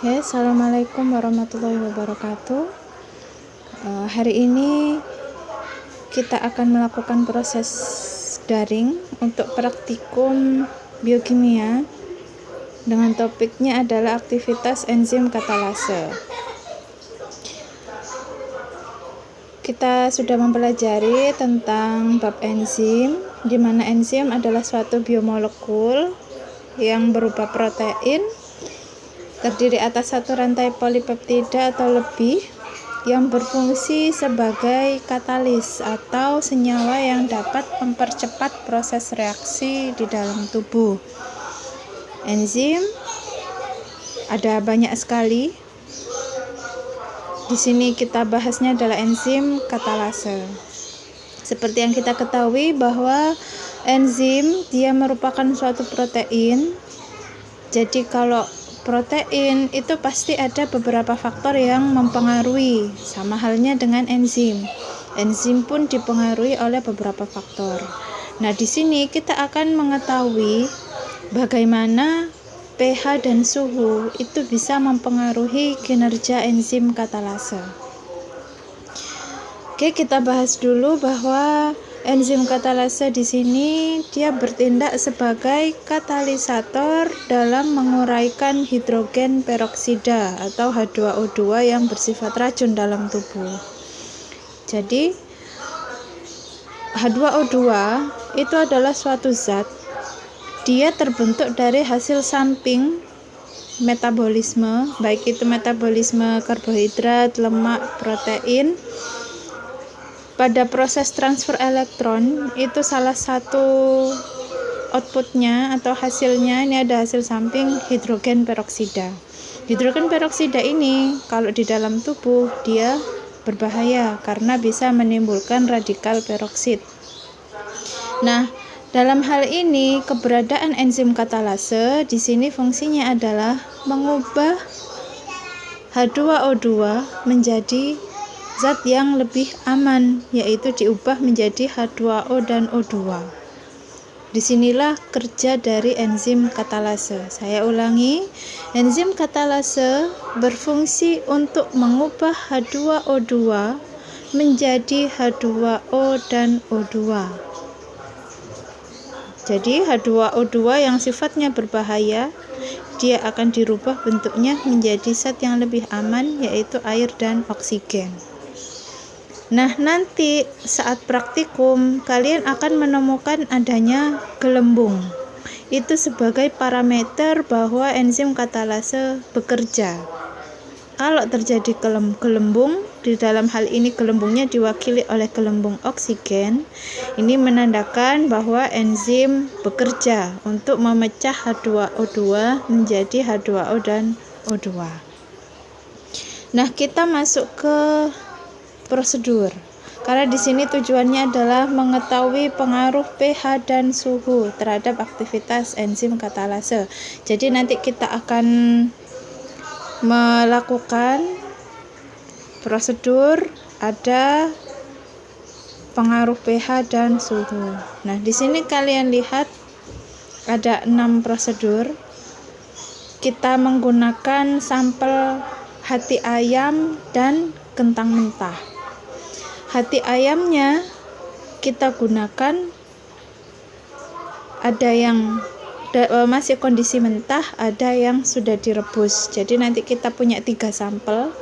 Ya, Assalamualaikum warahmatullahi wabarakatuh. Hari ini kita akan melakukan proses daring untuk praktikum biokimia dengan topiknya adalah aktivitas enzim katalase. Kita sudah mempelajari tentang bab enzim, di mana enzim adalah suatu biomolekul yang berupa protein terdiri atas satu rantai polipeptida atau lebih yang berfungsi sebagai katalis atau senyawa yang dapat mempercepat proses reaksi di dalam tubuh. Enzim ada banyak sekali. Di sini kita bahasnya adalah enzim katalase. Seperti yang kita ketahui bahwa enzim dia merupakan suatu protein. Jadi kalau protein itu pasti ada beberapa faktor yang mempengaruhi, sama halnya dengan enzim. Enzim pun dipengaruhi oleh beberapa faktor. Nah, di sini kita akan mengetahui bagaimana pH dan suhu itu bisa mempengaruhi kinerja enzim katalase. Oke, kita bahas dulu bahwa enzim katalase di sini dia bertindak sebagai katalisator dalam menguraikan hidrogen peroksida atau H2O2 yang bersifat racun dalam tubuh. Jadi H2O2 itu adalah suatu zat. Dia terbentuk dari hasil samping metabolisme, baik itu metabolisme karbohidrat, lemak, protein. Pada proses transfer elektron itu salah satu outputnya atau hasilnya ini ada hasil samping hidrogen peroksida. Hidrogen peroksida ini kalau di dalam tubuh dia berbahaya karena bisa menimbulkan radikal peroksid. Nah, dalam hal ini keberadaan enzim katalase di sini fungsinya adalah mengubah H2O2 menjadi zat yang lebih aman, yaitu diubah menjadi H2O dan O2. Disinilah kerja dari enzim katalase. Saya ulangi, enzim katalase berfungsi untuk mengubah H2O2 menjadi H2O dan O2. Jadi H2O2 yang sifatnya berbahaya, dia akan dirubah bentuknya menjadi zat yang lebih aman, yaitu air dan oksigen. Nah, nanti saat praktikum kalian akan menemukan adanya gelembung. Itu sebagai parameter bahwa enzim katalase bekerja. Kalau terjadi gelembung, di dalam hal ini gelembungnya diwakili oleh gelembung oksigen, ini menandakan bahwa enzim bekerja untuk memecah H2O2 menjadi H2O dan O2. Nah, kita masuk ke prosedur. Karena di sini tujuannya adalah mengetahui pengaruh pH dan suhu terhadap aktivitas enzim katalase. Jadi nanti kita akan melakukan prosedur ada pengaruh pH dan suhu. Nah, di sini kalian lihat ada 6 prosedur. Kita menggunakan sampel hati ayam dan kentang mentah. Hati ayamnya kita gunakan ada yang masih kondisi mentah, ada yang sudah direbus. Jadi nanti kita punya 3 sampel.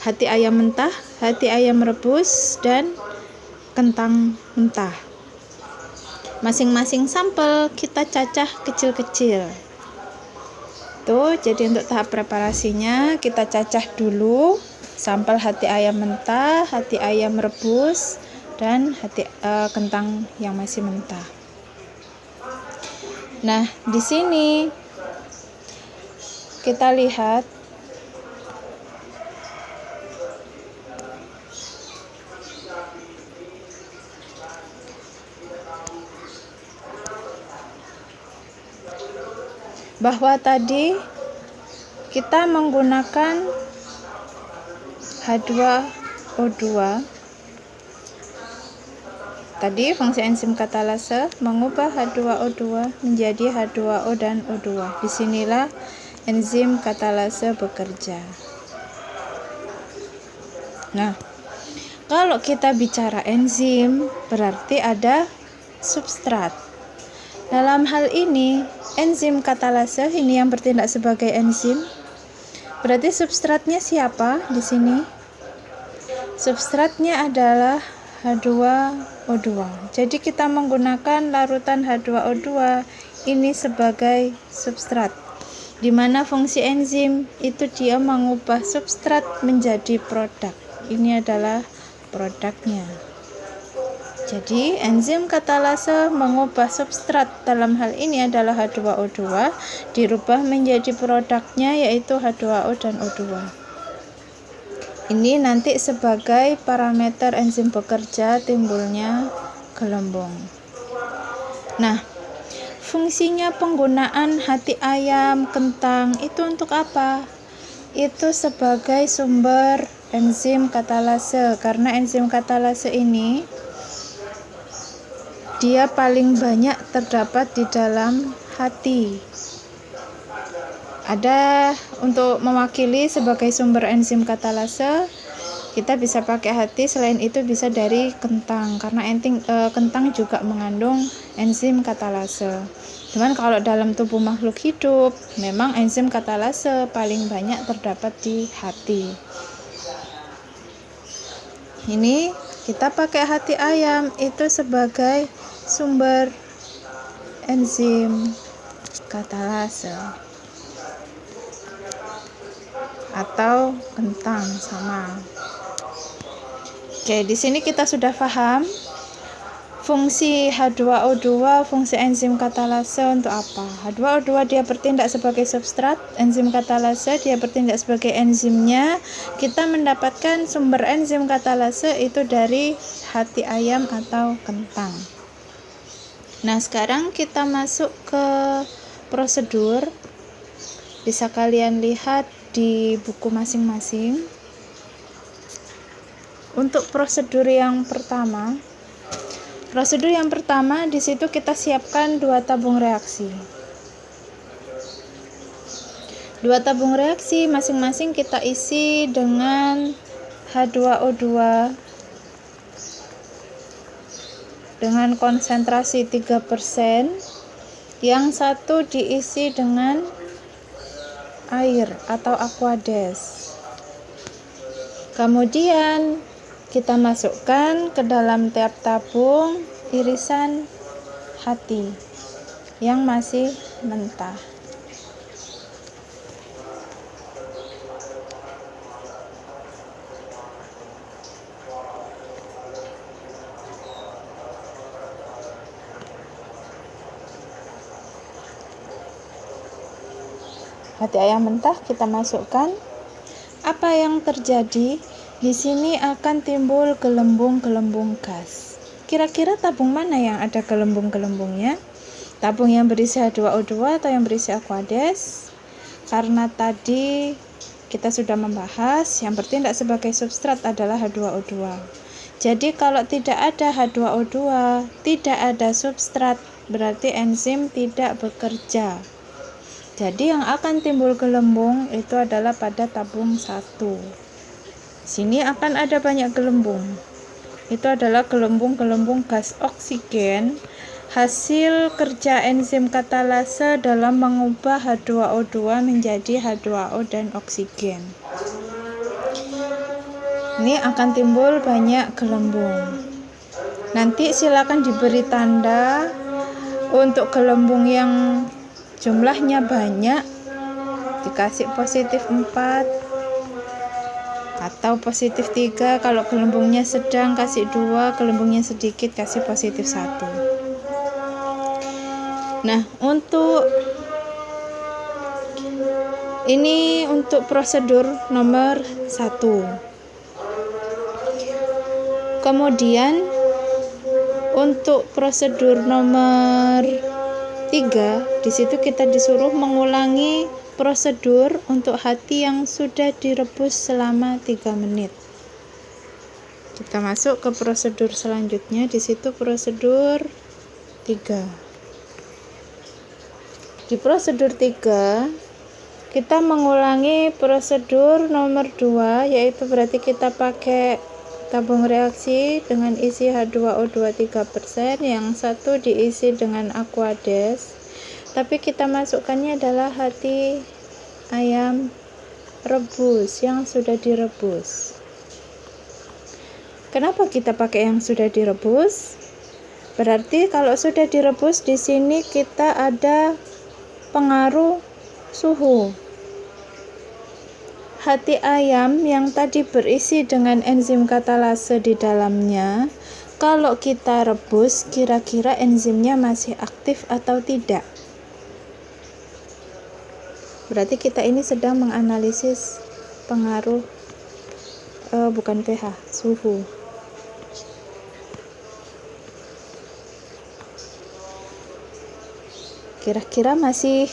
Hati ayam mentah, hati ayam rebus, dan kentang mentah. Masing-masing sampel kita cacah kecil-kecil. Tuh, jadi untuk tahap preparasinya kita cacah dulu sampel hati ayam mentah, hati ayam rebus, dan kentang yang masih mentah. Nah, di sini kita lihat bahwa tadi kita menggunakan H2O2. Tadi fungsi enzim katalase mengubah H2O2 menjadi H2O dan O2. Disinilah enzim katalase bekerja. Nah, kalau kita bicara enzim, berarti ada substrat. Dalam hal ini, enzim katalase ini yang bertindak sebagai enzim. Berarti substratnya siapa di sini? Substratnya adalah H2O2. Jadi kita menggunakan larutan H2O2 ini sebagai substrat, di mana fungsi enzim itu dia mengubah substrat menjadi produk. Ini adalah produknya. Jadi enzim katalase mengubah substrat, dalam hal ini adalah H2O2, dirubah menjadi produknya yaitu H2O dan O2. Ini nanti sebagai parameter enzim bekerja timbulnya gelembung. Nah, fungsinya penggunaan hati ayam, kentang itu untuk apa? Itu sebagai sumber enzim katalase, karena enzim katalase ini dia paling banyak terdapat di dalam hati. Ada untuk mewakili sebagai sumber enzim katalase, kita bisa pakai hati, selain itu bisa dari kentang, karena kentang juga mengandung enzim katalase. Cuman kalau dalam tubuh makhluk hidup, memang enzim katalase paling banyak terdapat di hati. Ini kita pakai hati ayam itu sebagai sumber enzim katalase, atau kentang sama. Oke, di sini kita sudah paham fungsi H2O2, fungsi enzim katalase untuk apa. H2O2 dia bertindak sebagai substrat, enzim katalase dia bertindak sebagai enzimnya. Kita mendapatkan sumber enzim katalase itu dari hati ayam atau kentang. Nah, sekarang kita masuk ke prosedur. Bisa kalian lihat di buku masing-masing. Untuk prosedur yang pertama di situ kita siapkan 2 tabung reaksi. 2 tabung reaksi masing-masing kita isi dengan H2O2 dengan konsentrasi 3%, yang satu diisi dengan air atau aquades. Kemudian kita masukkan ke dalam tiap tabung irisan hati yang masih mentah. Hati ayam mentah kita masukkan. Apa yang terjadi? Di sini akan timbul gelembung-gelembung gas. Kira-kira tabung mana yang ada gelembung-gelembungnya? Tabung yang berisi H2O2 atau yang berisi aquades? Karena tadi kita sudah membahas yang bertindak sebagai substrat adalah H2O2. Jadi kalau tidak ada H2O2, tidak ada substrat, berarti enzim tidak bekerja. Jadi yang akan timbul gelembung itu adalah pada tabung 1. Sini akan ada banyak gelembung. Itu adalah gelembung-gelembung gas oksigen, hasil kerja enzim katalase dalam mengubah H2O2 menjadi H2O dan oksigen. Ini akan timbul banyak gelembung. Nanti silakan diberi tanda untuk gelembung yang jumlahnya banyak, dikasih positif 4 atau positif 3. Kalau gelembungnya sedang kasih 2, gelembungnya sedikit kasih positif 1. Nah, untuk ini untuk prosedur nomor 1. Kemudian untuk prosedur nomor 3, di situ kita disuruh mengulangi prosedur untuk hati yang sudah direbus selama 3 menit. Kita masuk ke prosedur selanjutnya, di situ prosedur 3. Di prosedur 3 kita mengulangi prosedur nomor 2, yaitu berarti kita pakai tabung reaksi dengan isi H2O2 3%, yang satu diisi dengan Aquades, tapi kita masukkannya adalah hati ayam rebus yang sudah direbus. Kenapa kita pakai yang sudah direbus? Berarti kalau sudah direbus, di sini kita ada pengaruh suhu. Hati ayam yang tadi berisi dengan enzim katalase di dalamnya, kalau kita rebus, kira-kira enzimnya masih aktif atau tidak? Berarti kita ini sedang menganalisis pengaruh bukan pH, suhu. Kira-kira masih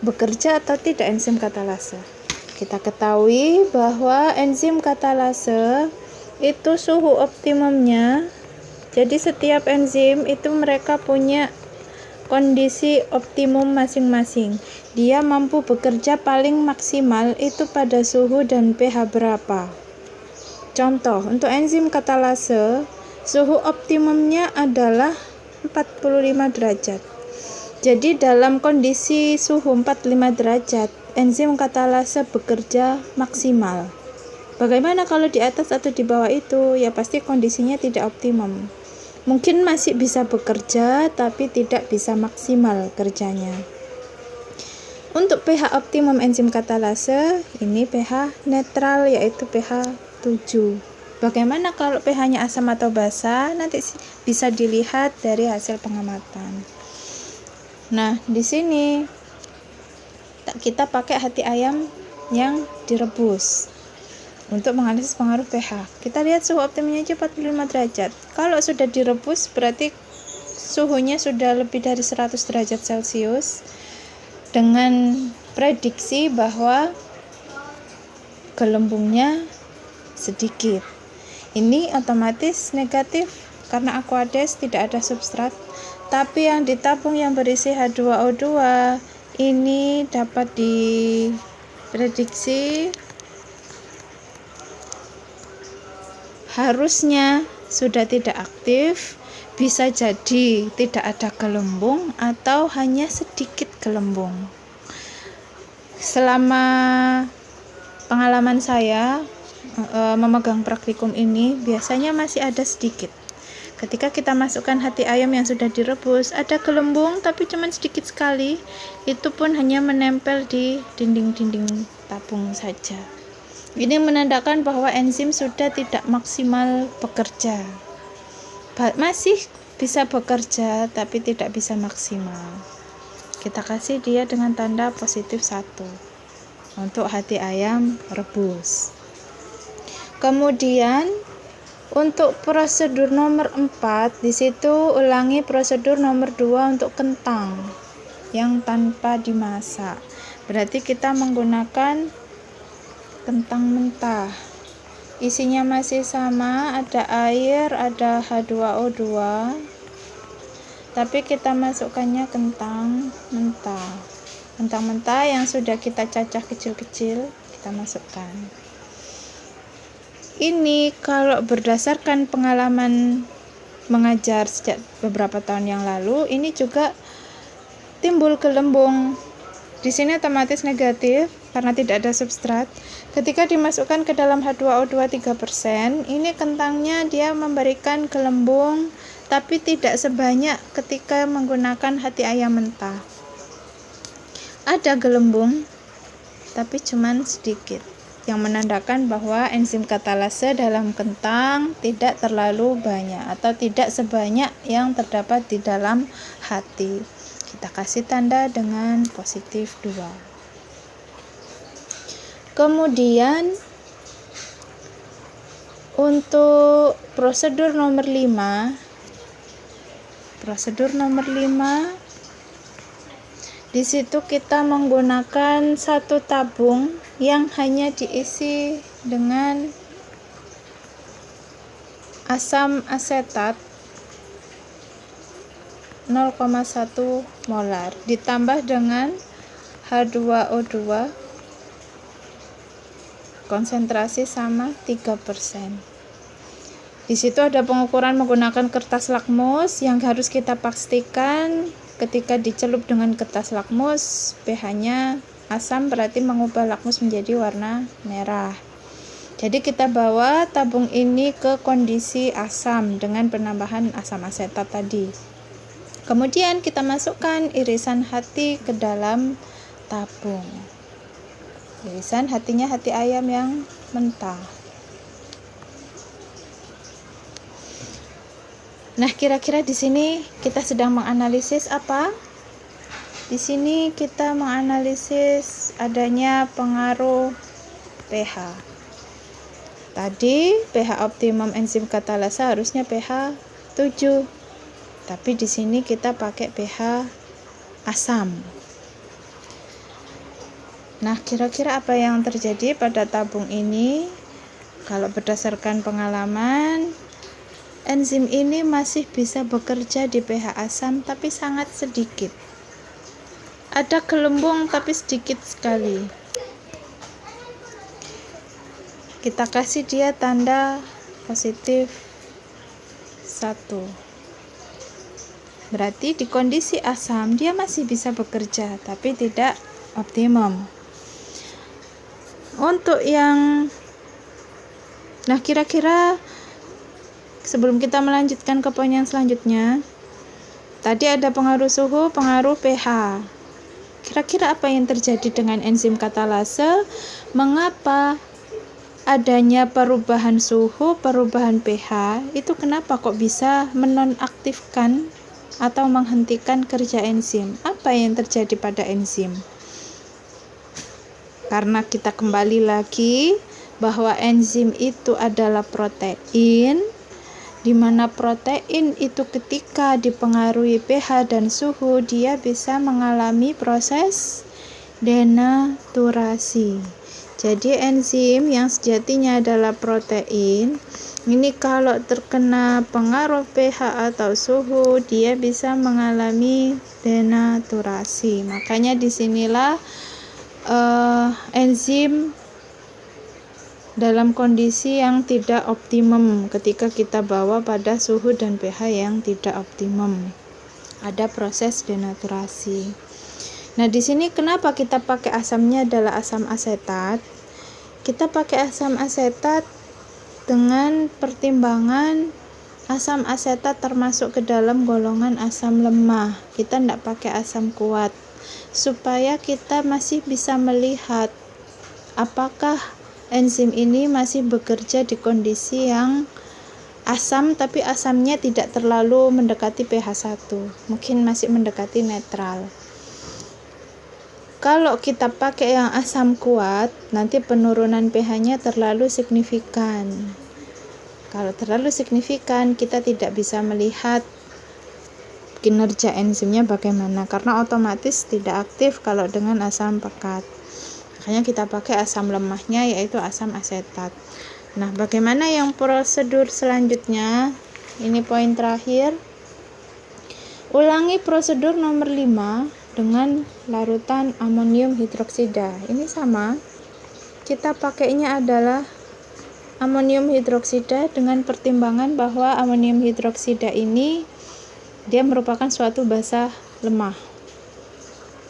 bekerja atau tidak enzim katalase? Kita ketahui bahwa enzim katalase itu suhu optimumnya, jadi setiap enzim itu mereka punya kondisi optimum masing-masing. Dia mampu bekerja paling maksimal itu pada suhu dan pH berapa. Contoh, untuk enzim katalase, suhu optimumnya adalah 45 derajat. Jadi dalam kondisi suhu 45 derajat, enzim katalase bekerja maksimal. Bagaimana kalau di atas atau di bawah itu? Ya pasti kondisinya tidak optimum. Mungkin masih bisa bekerja, tapi tidak bisa maksimal kerjanya. Untuk pH optimum enzim katalase, ini pH netral, yaitu pH 7. Bagaimana kalau pH-nya asam atau basa? Nanti bisa dilihat dari hasil pengamatan. Nah, di sini kita pakai hati ayam yang direbus untuk menganalisis pengaruh pH. Kita lihat suhu optimumnya aja 45 derajat. Kalau sudah direbus berarti suhunya sudah lebih dari 100 derajat Celcius, dengan prediksi bahwa gelembungnya sedikit. Ini otomatis negatif karena Aquades tidak ada substrat, tapi yang di tabung yang berisi H2O2 ini dapat diprediksi harusnya sudah tidak aktif, bisa jadi tidak ada gelembung atau hanya sedikit gelembung. Selama pengalaman saya memegang praktikum ini, biasanya masih ada sedikit. Ketika kita masukkan hati ayam yang sudah direbus, ada gelembung tapi cuma sedikit sekali, itu pun hanya menempel di dinding-dinding tabung saja. Ini menandakan bahwa enzim sudah tidak maksimal bekerja. Masih bisa bekerja tapi tidak bisa maksimal. Kita kasih dia dengan tanda positif 1 untuk hati ayam rebus. Kemudian untuk prosedur nomor 4, di situ ulangi prosedur nomor 2 untuk kentang yang tanpa dimasak. Berarti kita menggunakan kentang mentah. Isinya masih sama, ada air, ada H2O2. Tapi kita masukkannya kentang mentah. Kentang mentah yang sudah kita cacah kecil-kecil, kita masukkan. Ini kalau berdasarkan pengalaman mengajar sejak beberapa tahun yang lalu, ini juga timbul gelembung. Di sini otomatis negatif karena tidak ada substrat. Ketika dimasukkan ke dalam H2O2 3%, ini kentangnya dia memberikan gelembung, tapi tidak sebanyak ketika menggunakan hati ayam mentah. Ada gelembung, tapi cuman sedikit, yang menandakan bahwa enzim katalase dalam kentang tidak terlalu banyak atau tidak sebanyak yang terdapat di dalam hati. Kita kasih tanda dengan positif 2. Kemudian untuk prosedur nomor 5, di situ kita menggunakan satu tabung yang hanya diisi dengan asam asetat 0,1 molar ditambah dengan H2O2 konsentrasi sama 3%. Di situ ada pengukuran menggunakan kertas lakmus yang harus kita pastikan ketika dicelup dengan kertas lakmus pH-nya asam, berarti mengubah lakmus menjadi warna merah. Jadi kita bawa tabung ini ke kondisi asam dengan penambahan asam asetat tadi. Kemudian kita masukkan irisan hati ke dalam tabung. Irisan hatinya hati ayam yang mentah. Nah, kira-kira di sini kita sedang menganalisis apa? Di sini kita menganalisis adanya pengaruh pH. Tadi pH optimum enzim katalase harusnya pH 7. Tapi di sini kita pakai pH asam. Nah, kira-kira apa yang terjadi pada tabung ini? Kalau berdasarkan pengalaman, enzim ini masih bisa bekerja di pH asam tapi sangat sedikit. Ada gelembung tapi sedikit sekali. Kita kasih dia tanda positif 1. Berarti di kondisi asam dia masih bisa bekerja tapi tidak optimum. Untuk yang kira-kira sebelum kita melanjutkan ke poin yang selanjutnya, tadi ada pengaruh suhu, pengaruh pH. Kira-kira apa yang terjadi dengan enzim katalase? Mengapa adanya perubahan suhu, perubahan pH, itu kenapa kok bisa menonaktifkan atau menghentikan kerja enzim? Apa yang terjadi pada enzim? Karena kita kembali lagi bahwa enzim itu adalah protein, di mana protein itu ketika dipengaruhi pH dan suhu dia bisa mengalami proses denaturasi. Jadi enzim yang sejatinya adalah protein, ini kalau terkena pengaruh pH atau suhu dia bisa mengalami denaturasi. Makanya disinilah enzim dalam kondisi yang tidak optimum ketika kita bawa pada suhu dan pH yang tidak optimum. Ada proses denaturasi. Nah, di sini kenapa kita pakai asamnya adalah asam asetat? Kita pakai asam asetat dengan pertimbangan asam asetat termasuk ke dalam golongan asam lemah. Kita tidak pakai asam kuat supaya kita masih bisa melihat apakah enzim ini masih bekerja di kondisi yang asam tapi asamnya tidak terlalu mendekati pH 1, mungkin masih mendekati netral. Kalau kita pakai yang asam kuat, nanti penurunan pH-nya terlalu signifikan. Kalau terlalu signifikan, kita tidak bisa melihat kinerja enzimnya bagaimana, karena otomatis tidak aktif kalau dengan asam pekat. Makanya kita pakai asam lemahnya, yaitu asam asetat. Nah, bagaimana yang prosedur selanjutnya? Ini poin terakhir. Ulangi prosedur nomor 5 dengan larutan amonium hidroksida. Ini sama. Kita pakainya adalah amonium hidroksida dengan pertimbangan bahwa amonium hidroksida ini dia merupakan suatu basa lemah.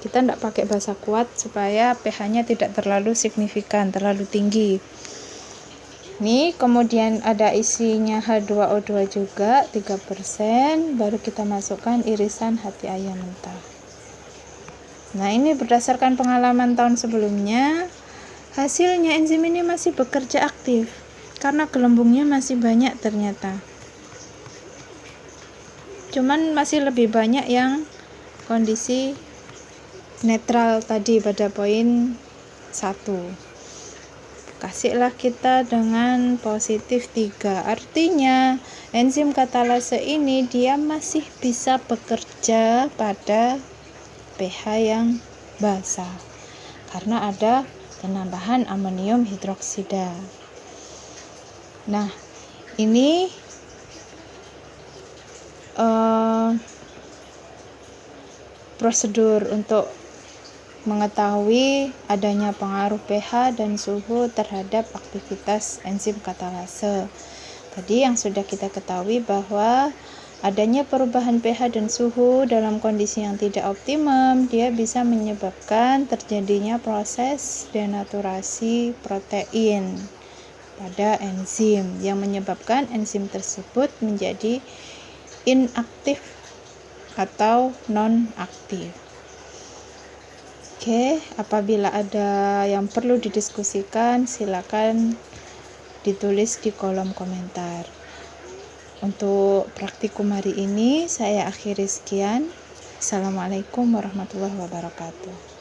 Kita tidak pakai basa kuat supaya pH-nya tidak terlalu signifikan, terlalu tinggi. Ini kemudian ada isinya H2O2 juga 3%, baru kita masukkan irisan hati ayam mentah. Nah, ini berdasarkan pengalaman tahun sebelumnya, hasilnya enzim ini masih bekerja aktif karena gelembungnya masih banyak ternyata. Cuman masih lebih banyak yang kondisi netral tadi pada poin 1. Kasihlah kita dengan positif 3. Artinya enzim katalase ini dia masih bisa bekerja pada pH yang basah karena ada penambahan amonium hidroksida. Nah, ini prosedur untuk mengetahui adanya pengaruh pH dan suhu terhadap aktivitas enzim katalase. Tadi yang sudah kita ketahui bahwa adanya perubahan pH dan suhu dalam kondisi yang tidak optimum, dia bisa menyebabkan terjadinya proses denaturasi protein pada enzim yang menyebabkan enzim tersebut menjadi inaktif atau non-aktif. Oke, apabila ada yang perlu didiskusikan, silakan ditulis di kolom komentar. Untuk praktikum hari ini saya akhiri sekian. Assalamualaikum warahmatullahi wabarakatuh.